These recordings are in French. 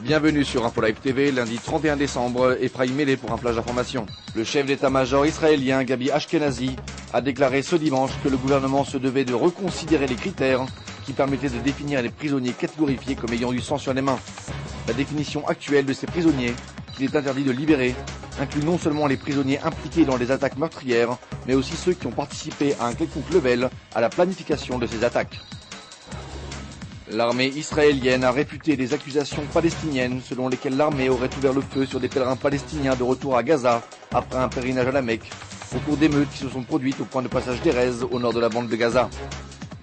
Bienvenue sur Info Live TV, lundi 31 décembre, Ephraim Mélé pour un flash d'information. Le chef d'état-major israélien, Gabi Ashkenazi, a déclaré ce dimanche que le gouvernement se devait de reconsidérer les critères qui permettaient de définir les prisonniers catégorifiés comme ayant du sang sur les mains. La définition actuelle de ces prisonniers, qu'il est interdit de libérer, inclut non seulement les prisonniers impliqués dans les attaques meurtrières, mais aussi ceux qui ont participé à un quelconque level à la planification de ces attaques. L'armée israélienne a réfuté les accusations palestiniennes selon lesquelles l'armée aurait ouvert le feu sur des pèlerins palestiniens de retour à Gaza après un pèlerinage à la Mecque, au cours d'émeutes qui se sont produites au point de passage d'Erez au nord de la bande de Gaza.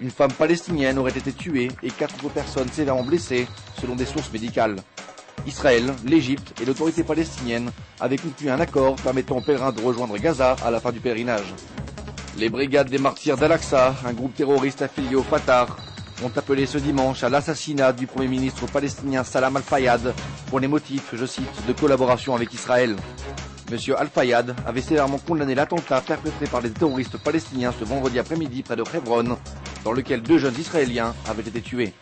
Une femme palestinienne aurait été tuée et 4 autres personnes sévèrement blessées selon des sources médicales. Israël, l'Égypte et l'autorité palestinienne avaient conclu un accord permettant aux pèlerins de rejoindre Gaza à la fin du pèlerinage. Les brigades des martyrs d'Al-Aqsa, un groupe terroriste affilié au Fatah, ont appelé ce dimanche à l'assassinat du Premier ministre palestinien Salam Al-Fayad pour les motifs, je cite, de collaboration avec Israël. Monsieur Al-Fayad avait sévèrement condamné l'attentat perpétré par les terroristes palestiniens ce vendredi après-midi près de Hebron, dans lequel 2 jeunes Israéliens avaient été tués.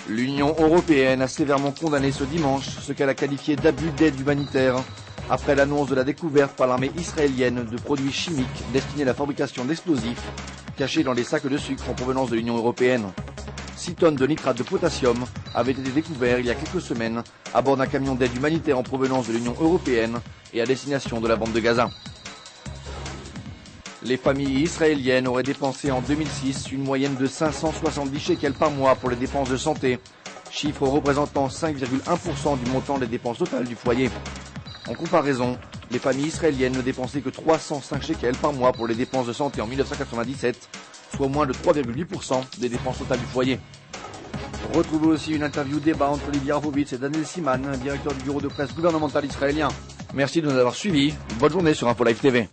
L'Union européenne a sévèrement condamné ce dimanche ce qu'elle a qualifié d'abus d'aide humanitaire après l'annonce de la découverte par l'armée israélienne de produits chimiques destinés à la fabrication d'explosifs cachés dans des sacs de sucre en provenance de l'Union européenne. 6 tonnes de nitrate de potassium avaient été découverts il y a quelques semaines à bord d'un camion d'aide humanitaire en provenance de l'Union européenne et à destination de la bande de Gaza. Les familles israéliennes auraient dépensé en 2006 une moyenne de 570 shekels par mois pour les dépenses de santé, chiffre représentant 5,1% du montant des dépenses totales du foyer. En comparaison, les familles israéliennes ne dépensaient que 305 shekels par mois pour les dépenses de santé en 1997, soit moins de 3,8% des dépenses totales du foyer. Retrouvez aussi une interview débat entre Olivier Ravovitz et Daniel Siman, directeur du bureau de presse gouvernemental israélien. Merci de nous avoir suivis. Bonne journée sur Info Live TV.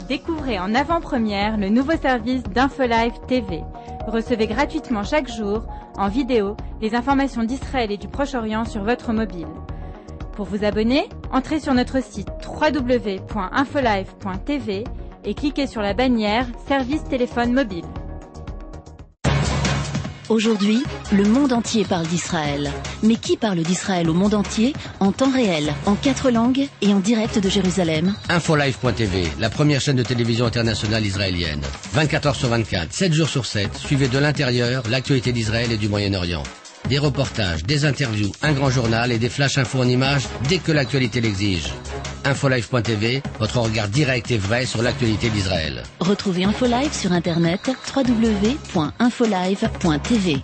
Découvrez en avant-première le nouveau service d'Info Live TV. Recevez gratuitement chaque jour, en vidéo, les informations d'Israël et du Proche-Orient sur votre mobile. Pour vous abonner, entrez sur notre site www.infolive.tv et cliquez sur la bannière Service téléphone mobile. Aujourd'hui, le monde entier parle d'Israël. Mais qui parle d'Israël au monde entier, en temps réel, en 4 langues et en direct de Jérusalem? Infolive.tv, la première chaîne de télévision internationale israélienne. 24 heures sur 24, 7 jours sur 7, suivez de l'intérieur l'actualité d'Israël et du Moyen-Orient. des reportages, des interviews, un grand journal et des flash infos en images dès que l'actualité l'exige. Infolive.tv, votre regard direct et vrai sur l'actualité d'Israël. Retrouvez InfoLive sur internet www.infolive.tv.